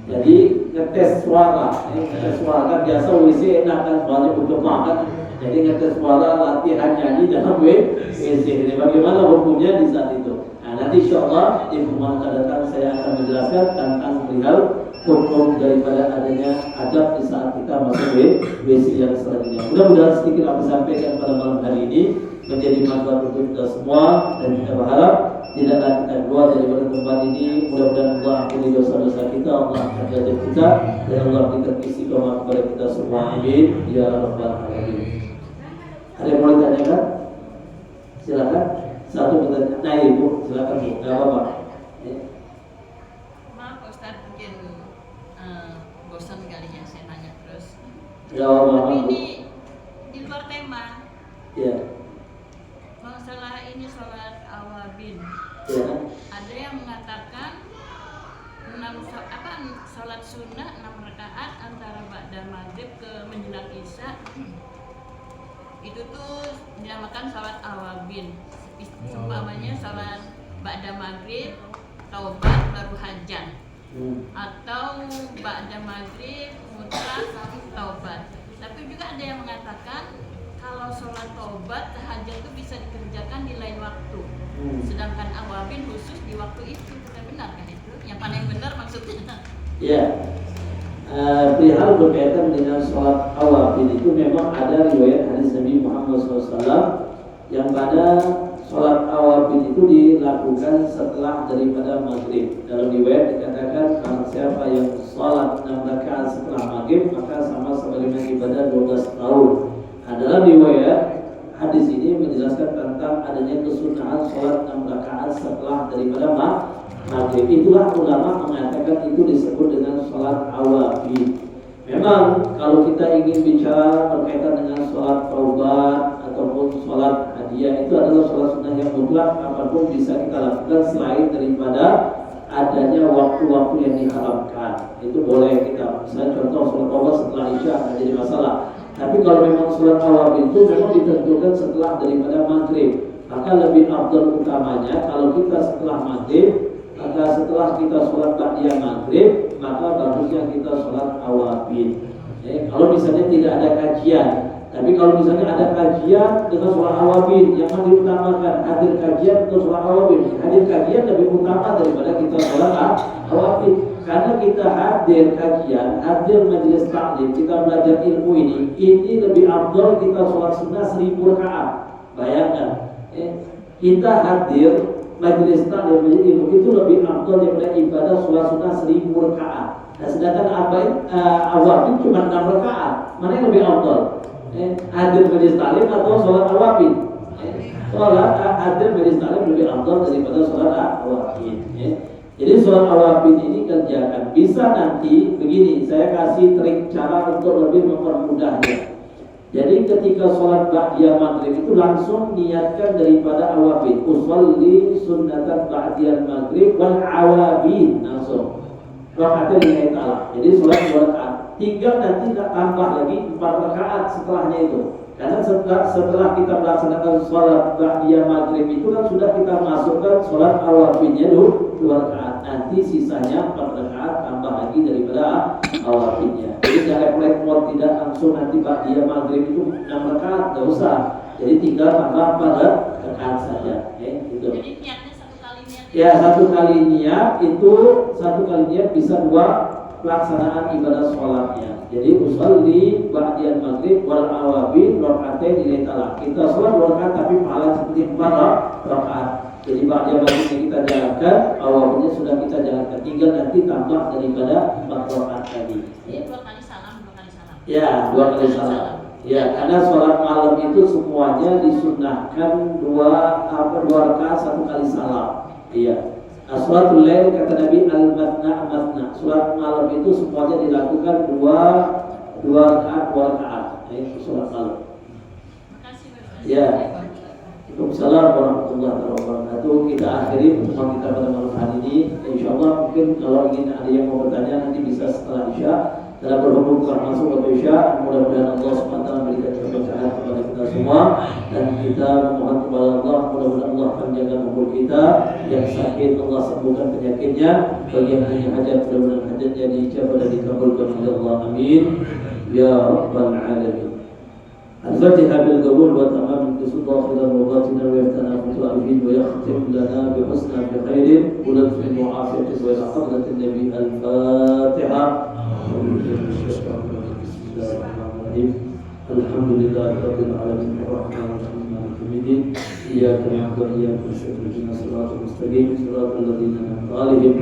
Jadi ngetes suara, kan biasa WC enak kan soalnya untuk makan. Jadi ngetes suara latihan nyanyi dalam WC. Jadi bagaimana hukumnya di saat itu? Nah nanti insyaallah di pertemuan akan datang saya akan menjelaskan tentang perihal hukum daripada adanya adab di saat kita masuk WC yang selanjutnya. Mudah-mudahan sedikit aku sampaikan pada malam hari ini menjadi manfaat untuk kita semua, dan kita berharap tidaklah kita keluar daripada tempat ini. Mudah-mudahan Allah ampuni dosa-dosa kita, Allah angkat derajat kita, dan Allah berikan istiqomah kepada kita semua. Amin ya rabbal alamin. Ada yang mau ditanyakan? Silakan. Satu pertanyaan. Nah, Ibu, silakan Bu. Enggak apa-apa. Maaf Ustaz, mungkin bosan kali ya saya nanya terus. Ya, apa-apa. Tapi ini di luar tema. Ya. Masalah ini sholat awabin. Ya. Ada yang mengatakan sholat sunnah 6 rakaat antara ba'da maghrib ke menjelang isya itu tuh dinamakan sholat awabin. Seumpamanya sholat ba'da maghrib taubat baru hajan, atau ba'da maghrib mutlak taubat. Tapi juga ada yang mengatakan kalau sholat taubat tahajud itu bisa dikerjakan di lain waktu, sedangkan awabin khusus di waktu itu. Benar kan itu? Yang paling benar maksudnya? Ya. Perihal berkaitan dengan sholat awabin itu memang ada riwayat hadis Nabi Muhammad SAW yang pada sholat awabin itu dilakukan setelah daripada maghrib. Dalam riwayat dikatakan kalau siapa yang sholat 6 rakaat setelah maghrib maka sama sebagaimana ibadah 12 tahun. Dalam riwayat hadis ini menjelaskan tentang adanya kesunahan sholat 6 rakaat setelah daripada maghrib. Itulah ulama mengatakan itu disebut dengan sholat awabin. Memang kalau kita ingin bicara berkaitan dengan sholat taubat ataupun sholat hadiah, itu adalah sholat sunnah yang mutlak, apapun bisa kita lakukan selain daripada adanya waktu-waktu yang diharamkan. Itu boleh kita, misalnya contoh sholat taubat setelah isya tidak jadi masalah. Tapi kalau memang sholat awabin itu memang ditentukan setelah daripada maghrib, maka lebih afdal utamanya kalau kita setelah maghrib, maka setelah kita sholat ba'diyah maghrib, maka bagusnya kita sholat awabin. Kalau misalnya tidak ada kajian, tapi kalau misalnya ada kajian dengan sholat awabin, yang diutamakan hadir kajian atau sholat awabin. Hadir kajian lebih utama daripada kita sholat awabin, karena kita hadir kajian, hadir majelis taklim, kita belajar ilmu ini lebih afdal kita sholat sunnah 1000 rakaat. Bayangkan, kita hadir majelis taklim ilmu itu lebih afdal daripada ibadah sholat sunnah 1000 rakaat. Nah, sedangkan awabin cuma 6 rakaat. Mana yang lebih afdal? Hadir majelis taklim atau sholat awabin? Sholat hadir majelis taklim lebih afdal daripada sholat awabin. Jadi sholat awabin ini kerjakan. Bisa nanti begini, saya kasih trik cara untuk lebih mempermudahnya. Jadi ketika sholat ba'diyah maghrib itu langsung niatkan daripada awabin. Usolli sunnatan ba'diyah maghrib wal awabin, langsung rakaatnya lillahi ta'ala. Jadi sholat 2 rakaat. Tinggal nanti tak tambah lagi 4 rakaat setelahnya itu. Karena setelah kita melaksanakan sholat ba'diyah maghrib itu kan sudah kita masukkan sholat awabinnya 2 rakaat. Nanti sisanya 4 rakaat tambah lagi daripada awabinnya. Jadi jangan repot, tidak langsung nanti ba'diyah maghrib itu 6 rakaat, tidak usah. Jadi tinggal tambah pada rakaat saja. Gitu. Jadi niatnya 1 kali niat. Ya, 1 kali niat itu 1 kali niat bisa 2 pelaksanaan ibadah sholatnya. Jadi usolli ba'diyah maghrib wal awabin rakaatain lillahi ta'ala. Kita sholat 2 rakaat tapi pahala seperti 4 rakaat. Jadi ba'diyah maghribnya kita jalankan, awabinnya sudah kita jalankan. Tinggal nanti tambah daripada 4 rakaat tadi. Jadi 2 kali salam, 2 kali salam. Ya, 2 kali salam. Ya, karena sholat malam itu semuanya disunnahkan 2 rakaat 1 kali salam. Iya. Sholatul lail kata Nabi al-matna. Sholat malam itu semuanya dilakukan 2 rakaat. Itu sholat malam. Makasih Ustaz. Ya. Waalaikumsalam warahmatullahi wabarakatuh. Kita akhiri pertemuan kita pada malam hari ini. Insyaallah mungkin kalau ingin ada yang mau bertanya nanti bisa setelah isya. Dalam berhubung telah masuk waktu isya, mudah-mudahan Allah SWT memberikan keberkahan kepada kita semua, dan kita memohon kepada Allah mudah-mudahan Allah panjangkan umur kita. Yang sakit Allah sembuhkan penyakitnya. Bagi yang punya hajat mudah-mudahan hajatnya dijawab dan dikabulkan oleh Allah. Amin ya rabbal alamin. الفاتحة بالقبول وتمام القصود ظاهرا وباطنا ويفتنا متوائفين ويختم لنا بحسنى بخير ولطف وعافية وإلى حضرة النبي الفاتحة. بسم الله الرحمن الرحيم. الحمد لله رب العالمين الرحمن الرحيم مالك يوم الدين إياك نعبد وإياك نستعين اهدنا الصراط المستقيم صراط الذين أنعمت عليهم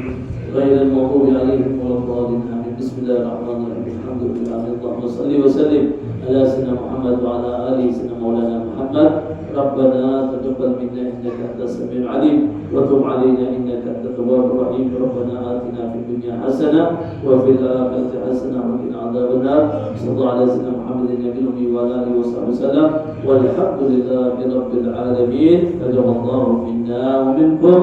غير المغضوب عليهم ولا الضالين آمين. بسم الله الرحمن الرحيم. الحمد لله اللهم صل وسلم على سيدنا محمد وعلى آله سيدنا مولانا محمد. ربنا تقبل منا إنك أنت السميع العليم وتب علينا إنك أنت التواب الرحيم. ربنا آتنا في الدنيا حسنة وفي الآخرة حسنة وقنا عذاب النار. صلى الله على سيدنا محمد النبي الأمي وعلى آله وصحبه وسلم والحمد لله رب العالمين. تجمع الله منا ومنكم.